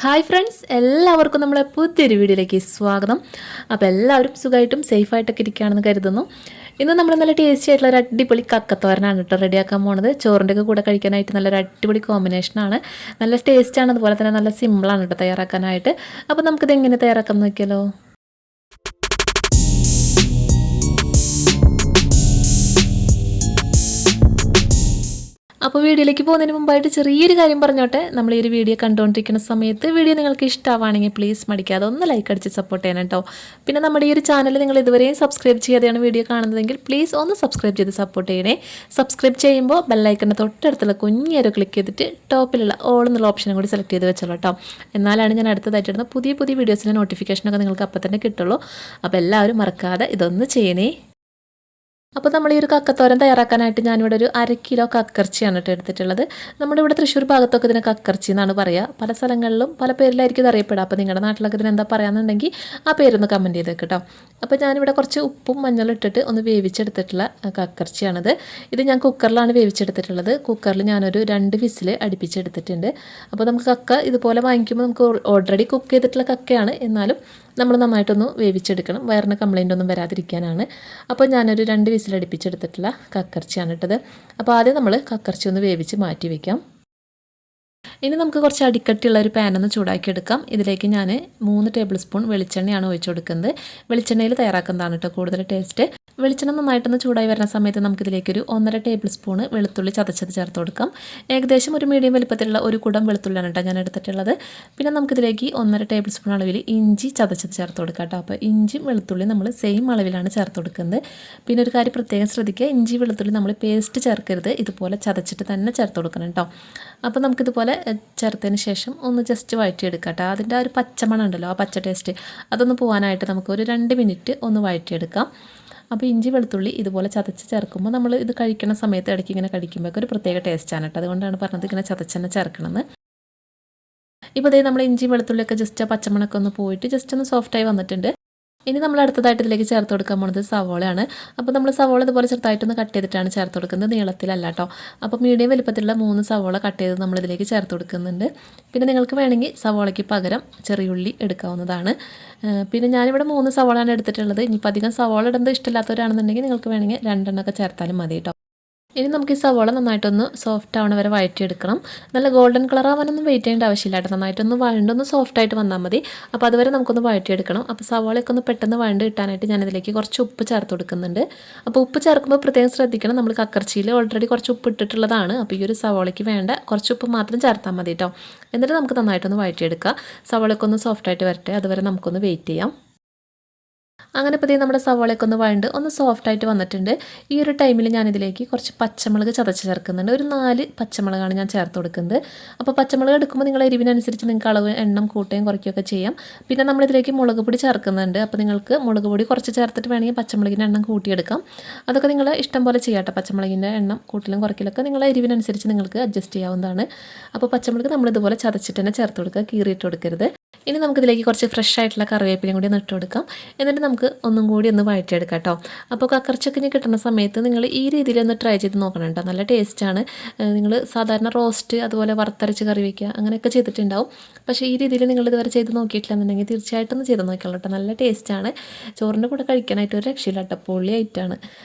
Hi friends, എല്ലാവർക്കും നമ്മളെ പുതിയൊരു വീഡിയോയിലേക്ക് സ്വാഗതം. അപ്പോൾ എല്ലാവരും സുഖമായിട്ടും സേഫായിട്ടൊക്കെ ഇരിക്കുകയാണെന്ന് കരുതുന്നു. ഇന്ന് നമ്മൾ നല്ല ടേസ്റ്റി ആയിട്ടുള്ള ഒരു അടിപൊളി കക്കത്തോരനാണ് കേട്ടോ റെഡിയാക്കാൻ പോകുന്നത്. ചോറിൻ്റെ ഒക്കെ കൂടെ കഴിക്കാനായിട്ട് നല്ലൊരു അടിപൊളി കോമ്പിനേഷനാണ്. നല്ല ടേസ്റ്റാണ്, അതുപോലെ തന്നെ നല്ല സിമ്പിളാണ് കേട്ടോ തയ്യാറാക്കാനായിട്ട്. അപ്പോൾ നമുക്കിത് എങ്ങനെ തയ്യാറാക്കാം നോക്കിയാലോ. അപ്പോൾ വീഡിയോയിലേക്ക് പോകുന്നതിന് മുമ്പായിട്ട് ചെറിയൊരു കാര്യം പറഞ്ഞോട്ടെ. നമ്മൾ ഈ ഒരു വീഡിയോ കണ്ടുകൊണ്ടിരിക്കുന്ന സമയത്ത് വീഡിയോ നിങ്ങൾക്ക് ഇഷ്ടമാണെങ്കിൽ പ്ലീസ് മടിക്കാതെ ഒന്ന് ലൈക്ക് അടിച്ച് സപ്പോർട്ട് ചെയ്യണം കേട്ടോ. പിന്നെ നമ്മുടെ ഈ ഒരു ചാനൽ നിങ്ങൾ ഇതുവരെയും സബ്സ്ക്രൈബ് ചെയ്യാതെയാണ് വീഡിയോ കാണുന്നതെങ്കിൽ പ്ലീസ് ഒന്ന് സബ്സ്ക്രൈബ് ചെയ്ത് സപ്പോർട്ട് ചെയ്യണേ. സബ്സ്ക്രൈബ് ചെയ്യുമ്പോൾ ബെല്ലൈക്കൻ്റെ തൊട്ടടുത്തുള്ള കുഞ്ഞേരോ ക്ലിക്ക് ചെയ്തിട്ട് ടോപ്പിലുള്ള ഓൾ എന്നുള്ള ഓപ്ഷനും കൂടി സെലക്ട് ചെയ്ത് വെച്ചോളൂ കേട്ടോ. എന്നാലാണ് ഞാൻ അടുത്തതായിട്ടിടുന്ന പുതിയ പുതിയ വീഡിയോസിൻ്റെ നോട്ടിഫിക്കേഷനൊക്കെ നിങ്ങൾക്ക് അപ്പോൾ തന്നെ കിട്ടുള്ളൂ. അപ്പോൾ എല്ലാവരും മറക്കാതെ ഇതൊന്ന് ചെയ്യണേ. അപ്പോൾ നമ്മൾ ഈ ഒരു കക്കത്തോരൻ തയ്യാറാക്കാനായിട്ട് ഞാനിവിടെ ഒരു 1/2 കിലോ കക്കർച്ചിയാണ് കേട്ടോ എടുത്തിട്ടുള്ളത്. നമ്മുടെ ഇവിടെ തൃശ്ശൂർ ഭാഗത്തൊക്കെ ഇതിനെ കക്കർച്ചി എന്നാണ് പറയുക. പല സ്ഥലങ്ങളിലും പല പേരിലായിരിക്കും ഇത് അറിയപ്പെടുക. അപ്പോൾ നിങ്ങളുടെ നാട്ടിലൊക്കെ ഇതിന് എന്താ പറയുകയെന്നുണ്ടെങ്കിൽ ആ പേരൊന്ന് കമൻറ്റ് ചെയ്തേക്ക് കേട്ടോ. അപ്പോൾ ഞാനിവിടെ കുറച്ച് ഉപ്പും മഞ്ഞളും ഇട്ടിട്ട് ഒന്ന് വേവിച്ചെടുത്തിട്ടുള്ള കക്കർച്ചിയാണിത്. ഇത് ഞാൻ കുക്കറിലാണ് വേവിച്ചെടുത്തിട്ടുള്ളത്. കുക്കറിൽ ഞാനൊരു 2 വിസിൽ അടുപ്പിച്ചെടുത്തിട്ടുണ്ട്. അപ്പോൾ നമുക്ക് കക്ക ഇതുപോലെ വാങ്ങിക്കുമ്പോൾ നമുക്ക് ഓൾറെഡി കുക്ക് ചെയ്തിട്ടുള്ള കക്കയാണ്, എന്നാലും നമ്മൾ നന്നായിട്ടൊന്ന് വേവിച്ചെടുക്കണം, വയറിന് കംപ്ലൈൻ്റ് ഒന്നും വരാതിരിക്കാനാണ്. അപ്പോൾ ഞാനൊരു 2 വിസിലടുപ്പിച്ചെടുത്തിട്ടുള്ള കക്കർച്ചിയാണ് ഇട്ടത്. അപ്പോൾ ആദ്യം നമ്മൾ കക്കർച്ചി ഒന്ന് വേവിച്ച് മാറ്റി വയ്ക്കാം. ഇനി നമുക്ക് കുറച്ച് അടിക്കട്ടിയുള്ള ഒരു പാനൊന്ന് ചൂടാക്കി എടുക്കാം. ഇതിലേക്ക് ഞാൻ 3 ടേബിൾ സ്പൂൺ വെളിച്ചെണ്ണയാണ് ഒഴിച്ചു കൊടുക്കുന്നത്. വെളിച്ചെണ്ണയിൽ തയ്യാറാക്കുന്നതാണ് കേട്ടോ കൂടുതൽ ടേസ്റ്റ്. വെളിച്ചെണ്ണ നന്നായിട്ടൊന്ന് ചൂടായി വരുന്ന സമയത്ത് നമുക്കിതിലേക്കൊരു 1.5 ടേബിൾ സ്പൂൺ വെളുത്തുള്ളി ചതച്ചത് ചേർത്ത് കൊടുക്കാം. ഏകദേശം ഒരു മീഡിയം വലിപ്പത്തിലുള്ള ഒരു കുടം വെളുത്തുള്ളിയാണ് കേട്ടോ ഞാൻ എടുത്തിട്ടുള്ളത്. പിന്നെ നമുക്കിതിലേക്ക് 1.5 ടേബിൾ സ്പൂൺ അളവിൽ ഇഞ്ചി ചതച്ചത് ചേർത്ത് കൊടുക്കാം കേട്ടോ. അപ്പോൾ ഇഞ്ചിയും വെളുത്തുള്ളി നമ്മൾ സെയിം അളവിലാണ് ചേർത്ത് കൊടുക്കുന്നത്. പിന്നെ ഒരു കാര്യം പ്രത്യേകം ശ്രദ്ധിക്കുക, ഇഞ്ചി വെളുത്തുള്ളി നമ്മൾ പേസ്റ്റ് ചേർക്കരുത്, ഇതുപോലെ ചതച്ചിട്ട് തന്നെ ചേർത്ത് കൊടുക്കണം കേട്ടോ. അപ്പോൾ നമുക്കിതുപോലെ ചേർത്തതിന് ശേഷം ഒന്ന് ജസ്റ്റ് വഴറ്റിയെടുക്കാം കേട്ടോ. അതിൻ്റെ ആ ഒരു പച്ചമണം ഉണ്ടല്ലോ, ആ പച്ച ടേസ്റ്റ് അതൊന്ന് പോകാനായിട്ട് നമുക്കൊരു 2 മിനിറ്റ് ഒന്ന് വഴറ്റിയെടുക്കാം. അപ്പോൾ ഇഞ്ചി വെളുത്തുള്ളി ഇതുപോലെ ചതച്ച് ചേർക്കുമ്പോൾ നമ്മൾ ഇത് കഴിക്കുന്ന സമയത്ത് ഇടയ്ക്ക് ഇങ്ങനെ കടിക്കുമ്പോൾ ഒരു പ്രത്യേക ടേസ്റ്റാണ് കേട്ടോ. അതുകൊണ്ടാണ് പറഞ്ഞത് ഇങ്ങനെ ചതച്ച് തന്നെ ചേർക്കണമെന്ന്. ഇപ്പോൾ ഇതേ നമ്മൾ ഇഞ്ചി വെളുത്തുള്ളിയൊക്കെ ജസ്റ്റ് ആ പച്ചമണൊക്കെ ഒന്ന് പോയിട്ട് ജസ്റ്റ് ഒന്ന് സോഫ്റ്റായി വന്നിട്ടുണ്ട്. ഇനി നമ്മൾ അടുത്തതായിട്ട് ഇതിലേക്ക് ചേർത്ത് കൊടുക്കാൻ പോകുന്നത് സവോളയാണ്. അപ്പോൾ നമ്മൾ സവോള ഇതുപോലെ ചെറുതായിട്ടൊന്ന് കട്ട് ചെയ്തിട്ടാണ് ചേർത്ത് കൊടുക്കുന്നത്, നീളത്തിലല്ല കേട്ടോ. അപ്പോൾ മീഡിയം വലിപ്പത്തിലുള്ള 3 സവോള കട്ട് ചെയ്ത് നമ്മളിതിലേക്ക് ചേർത്ത് കൊടുക്കുന്നുണ്ട്. പിന്നെ നിങ്ങൾക്ക് വേണമെങ്കിൽ സവോളയ്ക്ക് പകരം ചെറിയുള്ളി എടുക്കാവുന്നതാണ്. പിന്നെ ഞാനിവിടെ 3 സവോളയാണ് എടുത്തിട്ടുള്ളത്. ഇനിയിപ്പോൾ അധികം സവോള ഇടുന്നത് ഇഷ്ടമില്ലാത്തവരാണെന്നുണ്ടെങ്കിൽ നിങ്ങൾക്ക് വേണമെങ്കിൽ 2 എണ്ണമൊക്കെ ചേർത്താലും മതി കേട്ടോ. ഇനി നമുക്ക് ഈ സവോള നന്നായിട്ടൊന്ന് സോഫ്റ്റ് ആവണ വരെ വഴറ്റിയെടുക്കണം. നല്ല ഗോൾഡൻ കളർ ആവാനൊന്നും വെയിറ്റ് ചെയ്യേണ്ട ആവശ്യമില്ല കേട്ടോ. നന്നായിട്ടൊന്ന് വഴണ്ടൊന്ന് സോഫ്റ്റായിട്ട് വന്നാൽ മതി. അപ്പോൾ അതുവരെ നമുക്കൊന്ന് വഴറ്റിയെടുക്കണം. അപ്പോൾ സവോളയൊക്കെ ഒന്ന് പെട്ടെന്ന് വഴണ്ട് കിട്ടാനായിട്ട് ഞാനിതിലേക്ക് കുറച്ച് ഉപ്പ് ചേർത്ത് കൊടുക്കുന്നുണ്ട്. അപ്പോൾ ഉപ്പ് ചേർക്കുമ്പോൾ പ്രത്യേകം ശ്രദ്ധിക്കണം, നമ്മൾ കക്കർച്ചിയിൽ ഓൾറെഡി കുറച്ച് ഉപ്പ് ഇട്ടിട്ടുള്ളതാണ്. അപ്പോൾ ഈ ഒരു സവോളയ്ക്ക് വേണ്ട കുറച്ച് ഉപ്പ് മാത്രം ചേർത്താൽ മതി കേട്ടോ. എന്നിട്ട് നമുക്ക് നന്നായിട്ടൊന്ന് വഴറ്റിയെടുക്കാം. സവോളയൊക്കെ ഒന്ന് സോഫ്റ്റായിട്ട് വരട്ടെ, അതുവരെ നമുക്കൊന്ന് വെയിറ്റ് ചെയ്യാം. അങ്ങനെ ഇപ്പോൾ നമ്മുടെ സവാളയൊക്കെ ഒന്ന് വഴണ്ട് ഒന്ന് സോഫ്റ്റായിട്ട് വന്നിട്ടുണ്ട്. ഈ ഒരു ടൈമിൽ ഞാനിതിലേക്ക് കുറച്ച് പച്ചമുളക് ചതച്ച് ചേർക്കുന്നുണ്ട്. ഒരു 4 പച്ചമുളകാണ് ഞാൻ ചേർത്ത് കൊടുക്കുന്നത്. അപ്പോൾ പച്ചമുളക് എടുക്കുമ്പോൾ നിങ്ങൾ എരിവിനനുസരിച്ച് നിങ്ങൾക്ക് അളവ് എണ്ണം കൂട്ടുകയും കുറയ്ക്കുകയൊക്കെ ചെയ്യാം. പിന്നെ നമ്മളിതിലേക്ക് മുളക് പൊടി ചേർക്കുന്നുണ്ട്. അപ്പോൾ നിങ്ങൾക്ക് മുളക് പൊടി കുറച്ച് ചേർത്തിട്ട് വേണമെങ്കിൽ പച്ചമുളകിൻ്റെ എണ്ണം കൂട്ടിയെടുക്കാം. അതൊക്കെ നിങ്ങൾ ഇഷ്ടം പോലെ ചെയ്യാം കേട്ടോ. പച്ചമുളകിൻ്റെ എണ്ണം കൂട്ടിലും കുറയ്ക്കലൊക്കെ നിങ്ങളെ എരിവിനനുസരിച്ച് നിങ്ങൾക്ക് അഡ്ജസ്റ്റ് ചെയ്യാവുന്നതാണ്. അപ്പോൾ പച്ചമുളക് നമ്മളിതുപോലെ ചതച്ചിട്ട് തന്നെ ചേർത്ത് കൊടുക്കുക, കീറിയിട്ട് കൊടുക്കരുത്. ഇനി നമുക്കിതിലേക്ക് കുറച്ച് ഫ്രഷ് ആയിട്ടുള്ള കറിവേപ്പിലയും കൂടി ഒന്ന് ഇട്ട് കൊടുക്കാം. എന്നിട്ട് നമുക്ക് ഒന്നും കൂടി ഒന്ന് വഴറ്റിയെടുക്കാം കേട്ടോ. അപ്പോൾ കക്കർച്ചൊക്കെ ഇനി കിട്ടുന്ന സമയത്ത് നിങ്ങൾ ഈ രീതിയിലൊന്ന് ട്രൈ ചെയ്ത് നോക്കണം കേട്ടോ. നല്ല ടേസ്റ്റാണ്. നിങ്ങൾ സാധാരണ റോസ്റ്റ് അതുപോലെ വറുത്തരച്ച് കറി വയ്ക്കുക അങ്ങനെയൊക്കെ ചെയ്തിട്ടുണ്ടാവും. പക്ഷേ ഈ രീതിയിൽ നിങ്ങൾ ഇതുവരെ ചെയ്ത് നോക്കിയിട്ടില്ലെന്നുണ്ടെങ്കിൽ തീർച്ചയായിട്ടും ഒന്ന് ചെയ്ത് നോക്കിയാൽ കേട്ടോ. നല്ല ടേസ്റ്റാണ്. ചോറിൻ്റെ കൂടെ കഴിക്കാനായിട്ട് ഒരു രക്ഷയില്ല കേട്ടോ, പൊളിയായിട്ടാണ്.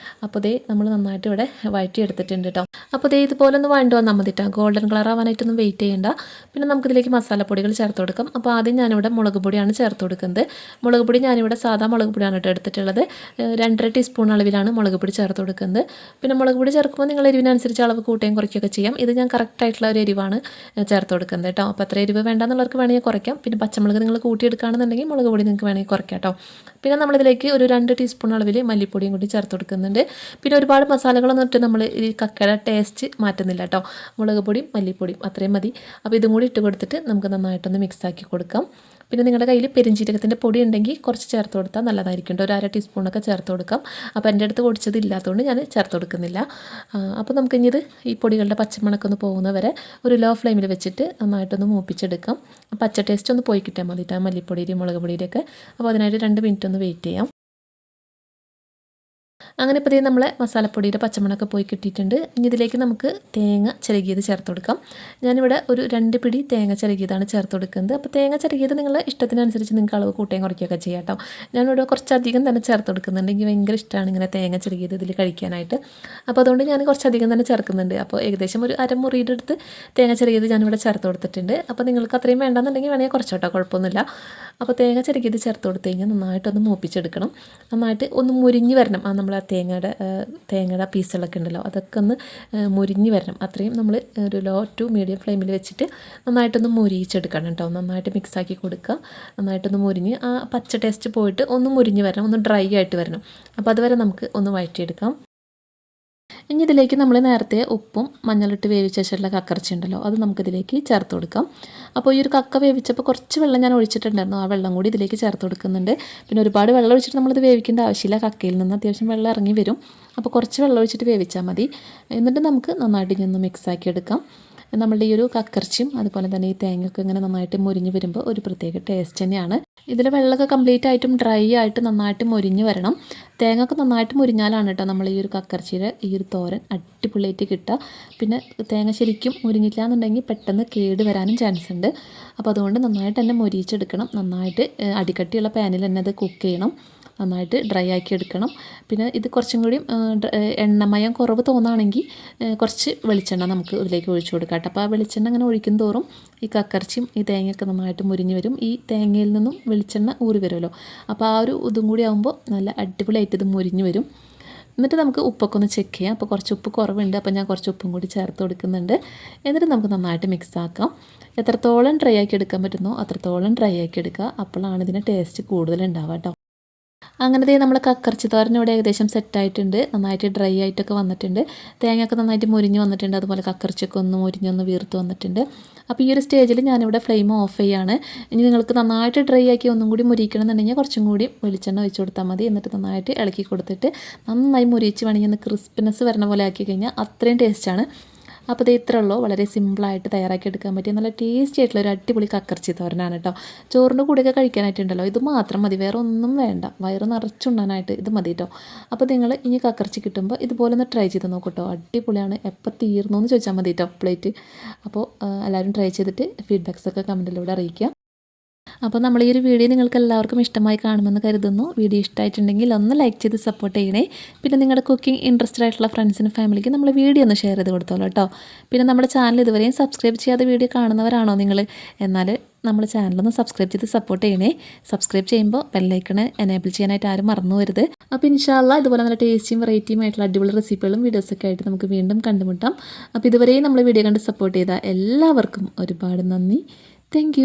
അപ്പോൾ ദേ നമ്മൾ നന്നായിട്ട് ഇവിടെ വഴറ്റിയെടുത്തിട്ടുണ്ട് കേട്ടോ. അപ്പോൾ ദേ ഇതുപോലെ ഒന്ന് വഴണ്ട് വന്നാൽ മതി കേട്ടോ. ഗോൾഡൻ കളർ ആവാനായിട്ടൊന്നും വെയിറ്റ് ചെയ്യേണ്ട. പിന്നെ നമുക്കിതിലേക്ക് മസാലപ്പൊടികൾ ചേർത്ത് കൊടുക്കാം. അപ്പോൾ ആദ്യം ഞാനിവിടെ മുളക് പൊടിയാണ് ചേർത്ത് കൊടുക്കുന്നത്. മുളക് പൊടി ഞാനിവിടെ സാധാ മുളക് പൊടിയാണ് കേട്ടോ എടുത്തിട്ടുള്ളത്. 2.5 ടീസ്പൂൺ അളവിലാണ് മുളക് പൊടി ചേർത്ത് കൊടുക്കുന്നത്. പിന്നെ മുളക് പൊടി ചേർക്കുമ്പോൾ നിങ്ങൾ എരിവിനനുസരിച്ച് അളവ് കൂട്ടുകയും കുറയ്ക്കുകയൊക്കെ ചെയ്യാം. ഇത് ഞാൻ കറക്റ്റായിട്ടുള്ള ഒരു എരിവാണ് ചേർത്ത് കൊടുക്കുന്നത് കേട്ടോ. അപ്പോൾ അത്ര എരിവ് വേണ്ടെന്നുള്ളവർക്ക് വേണമെങ്കിൽ കുറയ്ക്കാം. പിന്നെ പച്ചമുളക് നിങ്ങൾ കൂട്ടിയെടുക്കുകയാണെന്നുണ്ടെങ്കിൽ മുളക് പൊടി നിങ്ങൾക്ക് വേണമെങ്കിൽ കുറയ്ക്കാം കേട്ടോ. പിന്നെ നമ്മളിതിലേക്ക് ഒരു 2 ടീസ്പൂൺ അളവിൽ മല്ലിപ്പൊടിയും കൂടി ചേർത്ത് കൊടുക്കുന്നുണ്ട്. പിന്നെ ഒരുപാട് മസാലകളൊന്നും ഇട്ട് നമ്മൾ ഈ കക്കയുടെ ടേസ്റ്റ് മാറ്റുന്നില്ല കേട്ടോ. മുളക് പൊടിയും മല്ലിപ്പൊടിയും അത്രയും മതി. അപ്പോൾ ഇതും കൂടി ഇട്ട് കൊടുത്തിട്ട് നമുക്ക് നന്നായിട്ടൊന്ന് മിക്സാക്കി കൊടുക്കാം. പിന്നെ നിങ്ങളുടെ കയ്യിൽ പെരിഞ്ജീരകത്തിൻ്റെ പൊടി ഉണ്ടെങ്കിൽ കുറച്ച് ചേർത്ത് കൊടുത്താൽ നല്ലതായിരിക്കും. ഒരു 1/2 ടീസ്പൂണൊക്കെ ചേർത്ത് കൊടുക്കാം. അപ്പോൾ എൻ്റെ അടുത്ത് പൊടിച്ചത് ഇല്ലാത്തതുകൊണ്ട് ഞാൻ ചേർത്ത് കൊടുക്കുന്നില്ല. അപ്പോൾ നമുക്കിനി ഇത് ഈ പൊടികളുടെ പച്ചമണക്കം ഒന്ന് പോകുന്നവരെ ഒരു ലോ ഫ്ലെയിമിൽ വെച്ചിട്ട് നന്നായിട്ടൊന്ന് മൂപ്പിച്ചെടുക്കാം. പച്ച ടേസ്റ്റ് ഒന്ന് പോയി കിട്ടാൻ മതിയിട്ട് മല്ലിപ്പൊടിയുടെയും മുളക് പൊടിയുടെയൊക്കെ. അപ്പോൾ അതിനായിട്ട് 2 മിനിറ്റ് ഒന്ന് വെയിറ്റ് ചെയ്യാം. അങ്ങനെ ഇപ്പോൾ നമ്മളെ മസാലപ്പൊടിയുടെ പച്ചമണമൊക്കെ പോയി കിട്ടിയിട്ടുണ്ട്. ഇനി ഇതിലേക്ക് നമുക്ക് തേങ്ങ ചിരകിയത് ചേർത്ത് കൊടുക്കാം. ഞാനിവിടെ ഒരു 2 പിടി തേങ്ങ ചിരകിയതാണ് ചേർത്ത് കൊടുക്കുന്നത്. അപ്പോൾ തേങ്ങ ചിരകിയത് നിങ്ങളുടെ ഇഷ്ടത്തിനനുസരിച്ച് നിങ്ങൾക്ക് അളവ് കൂട്ടുകയും കുറയ്ക്കുകയൊക്കെ ചെയ്യാം കേട്ടോ. ഞാനിവിടെ കുറച്ചധികം തന്നെ ചേർത്ത് കൊടുക്കുന്നുണ്ട്. എനിക്ക് ഭയങ്കര ഇഷ്ടമാണ് ഇങ്ങനെ തേങ്ങ ചിരകിയത് ഇതിൽ കഴിക്കാനായിട്ട്. അപ്പോൾ അതുകൊണ്ട് ഞാൻ കുറച്ചധികം തന്നെ ചേർക്കുന്നുണ്ട്. അപ്പോൾ ഏകദേശം ഒരു അരമുറിയുടെ അടുത്ത് തേങ്ങ ചിരകിയത് ഞാനിവിടെ ചേർത്ത് കൊടുത്തിട്ടുണ്ട്. അപ്പോൾ നിങ്ങൾക്ക് അത്രയും വേണ്ടെന്നുണ്ടെങ്കിൽ വേണമെങ്കിൽ കുറച്ചോട്ടോ, കുഴപ്പമൊന്നുമില്ല. അപ്പോൾ തേങ്ങ ചിരകിയത് ചേർത്ത് കൊടുത്തു കഴിഞ്ഞാൽ നന്നായിട്ടൊന്ന് മൂപ്പിച്ചെടുക്കണം. നന്നായിട്ട് ഒന്ന് മുരിഞ്ഞ് വരണം. നമ്മൾ ആ തേങ്ങയുടെ പീസുകളൊക്കെ ഉണ്ടല്ലോ അതൊക്കെ ഒന്ന് മുരിഞ്ഞ് വരണം. അത്രയും നമ്മൾ ഒരു ലോ ടു മീഡിയം ഫ്ലെയിമിൽ വെച്ചിട്ട് നന്നായിട്ടൊന്ന് മുരിയിച്ചെടുക്കണം കേട്ടോ. നന്നായിട്ട് മിക്സാക്കി കൊടുക്കുക. നന്നായിട്ടൊന്ന് മുരിഞ്ഞ് ആ പച്ച ടേസ്റ്റ് പോയിട്ട് ഒന്ന് മുരിഞ്ഞ് വരണം, ഒന്ന് ഡ്രൈ ആയിട്ട് വരണം. അപ്പോൾ അതുവരെ നമുക്ക് ഒന്ന് വഴറ്റിയെടുക്കാം. ഇനി ഇതിലേക്ക് നമ്മൾ നേരത്തെ ഉപ്പും മഞ്ഞളിട്ട് വേവിച്ച് വെച്ചിട്ടുള്ള കക്കറച്ചി ഉണ്ടല്ലോ അത് നമുക്കിതിലേക്ക് ചേർത്ത് കൊടുക്കാം. അപ്പോൾ ഈ ഒരു കക്ക വേവിച്ചപ്പോൾ കുറച്ച് വെള്ളം ഞാൻ ഒഴിച്ചിട്ടുണ്ടായിരുന്നു. ആ വെള്ളം കൂടി ഇതിലേക്ക് ചേർത്ത് കൊടുക്കുന്നുണ്ട്. പിന്നെ ഒരുപാട് വെള്ളം ഒഴിച്ചിട്ട് നമ്മളിത് വേവിക്കേണ്ട ആവശ്യമില്ല. കക്കയിൽ നിന്ന് അത്യാവശ്യം വെള്ളം ഇറങ്ങി വരും. അപ്പോൾ കുറച്ച് വെള്ളം ഒഴിച്ചിട്ട് വേവിച്ചാൽ മതി. എന്നിട്ട് നമുക്ക് നന്നായിട്ട് ഇനി ഒന്ന് മിക്സാക്കി എടുക്കാം. നമ്മളുടെ ഈ ഒരു കക്കറച്ചിയും അതുപോലെ തന്നെ ഈ തേങ്ങയൊക്കെ ഇങ്ങനെ നന്നായിട്ട് മുരിഞ്ഞ് വരുമ്പോൾ ഒരു പ്രത്യേക ടേസ്റ്റ് തന്നെയാണ്. ഇതിൽ വെള്ളമൊക്കെ കംപ്ലീറ്റ് ആയിട്ടും ഡ്രൈ ആയിട്ട് നന്നായിട്ട് മുരിഞ്ഞ് വരണം. തേങ്ങ ഒക്കെ നന്നായിട്ട് മുരിഞ്ഞാലാണ് കേട്ടോ നമ്മൾ ഈ ഒരു കക്കറച്ചിയുടെ ഈ ഒരു തോരൻ അടിപൊളിയായിട്ട് കിട്ടുക. പിന്നെ തേങ്ങ ശരിക്കും മുരിഞ്ഞില്ല എന്നുണ്ടെങ്കിൽ പെട്ടെന്ന് കേട് വരാനും ചാൻസ് ഉണ്ട്. അപ്പോൾ അതുകൊണ്ട് നന്നായിട്ട് തന്നെ മുരിച്ചെടുക്കണം. നന്നായിട്ട് അടിക്കട്ടിയുള്ള പാനിൽ തന്നെ അത് കുക്ക് ചെയ്യണം. നന്നായിട്ട് ഡ്രൈ ആക്കി എടുക്കണം. പിന്നെ ഇത് കുറച്ചും കൂടി എണ്ണമയം കുറവ് തോന്നുകയാണെങ്കിൽ കുറച്ച് വെളിച്ചെണ്ണ നമുക്ക് ഇതിലേക്ക് ഒഴിച്ചു കൊടുക്കാം കേട്ടോ. അപ്പോൾ ആ വെളിച്ചെണ്ണ അങ്ങനെ ഒഴിക്കും തോറും ഈ കക്കറച്ചിയും ഈ തേങ്ങയൊക്കെ നന്നായിട്ട് മുരിഞ്ഞ് വരും. ഈ തേങ്ങയിൽ നിന്നും വെളിച്ചെണ്ണ ഊറി വരുമല്ലോ. അപ്പോൾ ആ ഒരു ഇതും കൂടി ആകുമ്പോൾ നല്ല അടിപൊളിയായിട്ട് ഇത് മുരിഞ്ഞ് വരും. എന്നിട്ട് നമുക്ക് ഉപ്പൊക്കെ ഒന്ന് ചെക്ക് ചെയ്യാം. അപ്പോൾ കുറച്ച് ഉപ്പ് കുറവുണ്ട്. അപ്പോൾ ഞാൻ കുറച്ച് ഉപ്പും കൂടി ചേർത്ത് കൊടുക്കുന്നുണ്ട്. എന്നിട്ട് നമുക്ക് നന്നായിട്ട് മിക്സ് ആക്കാം. എത്രത്തോളം ഡ്രൈ ആക്കി എടുക്കാൻ പറ്റുന്നോ അത്രത്തോളം ഡ്രൈ ആക്കി എടുക്കുക. അപ്പോഴാണ് ഇതിന് ടേസ്റ്റ് കൂടുതലുണ്ടാവുക കേട്ടോ. അങ്ങനത്തെ നമ്മൾ കക്കറച്ചി തോരൻ ഇവിടെ ഏകദേശം സെറ്റായിട്ടുണ്ട്. നന്നായിട്ട് ഡ്രൈ ആയിട്ടൊക്കെ വന്നിട്ടുണ്ട്. തേങ്ങയൊക്കെ നന്നായിട്ട് മുരിഞ്ഞ് വന്നിട്ടുണ്ട്. അതുപോലെ കക്കറച്ചിയൊക്കെ ഒന്ന് മുരിഞ്ഞൊന്ന് വീർത്ത് വന്നിട്ടുണ്ട്. അപ്പോൾ ഈ ഒരു സ്റ്റേജിൽ ഞാനിവിടെ ഫ്ലെയിം ഓഫ് ചെയ്യാണ്. ഇനി നിങ്ങൾക്ക് നന്നായിട്ട് ഡ്രൈ ആക്കി ഒന്നും കൂടി മുരിക്കണം എന്നുണ്ടെങ്കിൽ കുറച്ചും കൂടി വെളിച്ചെണ്ണ ഒഴിച്ച് കൊടുത്താൽ മതി. എന്നിട്ട് നന്നായിട്ട് ഇളക്കി കൊടുത്തിട്ട് നന്നായി മുരിച്ച് വേണമെങ്കിൽ ഒന്ന് ക്രിസ്പിനെസ് വരണ പോലെ ആക്കി കഴിഞ്ഞാൽ അത്രയും ടേസ്റ്റാണ്. അപ്പോൾ ഇത് ഇത്രേ ഉള്ളൂ. വളരെ സിമ്പിളായിട്ട് തയ്യാറാക്കി എടുക്കാൻ പറ്റിയ നല്ല ടേസ്റ്റി ആയിട്ടുള്ള ഒരു അടിപൊളി കക്കറച്ചി തോരനാണ് കേട്ടോ. ചോറിൻ്റെ കൂടെയൊക്കെ കഴിക്കാനായിട്ടുണ്ടല്ലോ ഇത് മാത്രം മതി, വേറെ ഒന്നും വേണ്ട. വയറ് നിറച്ചുണ്ണാനായിട്ട് ഇത് മതി കേട്ടോ. അപ്പോൾ നിങ്ങൾ ഇനി കക്കറച്ചി കിട്ടുമ്പോൾ ഇതുപോലെ ഒന്ന് ട്രൈ ചെയ്ത് നോക്കൂ കേട്ടോ. അടിപൊളിയാണ്. എപ്പോൾ തീർന്നു എന്ന് ചോദിച്ചാൽ മതി കേട്ടോ പ്ലേറ്റ്. അപ്പോൾ എല്ലാവരും ട്രൈ ചെയ്തിട്ട് ഫീഡ്ബാക്സൊക്കെ കമൻറ്റിലൂടെ അറിയിക്കുക. അപ്പോൾ നമ്മൾ ഈ ഒരു വീഡിയോ നിങ്ങൾക്ക് എല്ലാവർക്കും ഇഷ്ടമായി കാണുമെന്ന് കരുതുന്നു. വീഡിയോ ഇഷ്ടമായിട്ടുണ്ടെങ്കിൽ ഒന്ന് ലൈക്ക് ചെയ്ത് സപ്പോർട്ട് ചെയ്യണേ. പിന്നെ നിങ്ങളുടെ കുക്കിംഗ് ഇൻട്രസ്റ്റഡ് ആയിട്ടുള്ള ഫ്രണ്ട്സിനും ഫാമിലിക്ക് നമ്മൾ വീഡിയോ ഒന്ന് ഷെയർ ചെയ്ത് കൊടുത്തോളൂ കേട്ടോ. പിന്നെ നമ്മുടെ ചാനൽ ഇതുവരെയും സബ്സ്ക്രൈബ് ചെയ്യാതെ വീഡിയോ കാണുന്നവരാണോ നിങ്ങൾ? എന്നാൽ നമ്മുടെ ചാനലൊന്ന് സബ്സ്ക്രൈബ് ചെയ്ത് സപ്പോർട്ട് ചെയ്യണേ. സബ്സ്ക്രൈബ് ചെയ്യുമ്പോൾ ബെല്ലൈക്കണ് എനേബിൾ ചെയ്യാനായിട്ട് ആരും മറന്നു വരുത്. അപ്പോൾ ഇൻഷാ അല്ലാഹ് ഇതുപോലെ നല്ല ടേസ്റ്റിയും വെറൈറ്റിയും ആയിട്ടുള്ള അടിപൊളി റെസിപ്പികളും വീഡിയോസൊക്കെ ആയിട്ട് നമുക്ക് വീണ്ടും കണ്ടുമുട്ടാം. അപ്പോൾ ഇതുവരെയും നമ്മൾ വീഡിയോ കണ്ട് സപ്പോർട്ട് ചെയ്ത എല്ലാവർക്കും ഒരുപാട് നന്ദി. താങ്ക്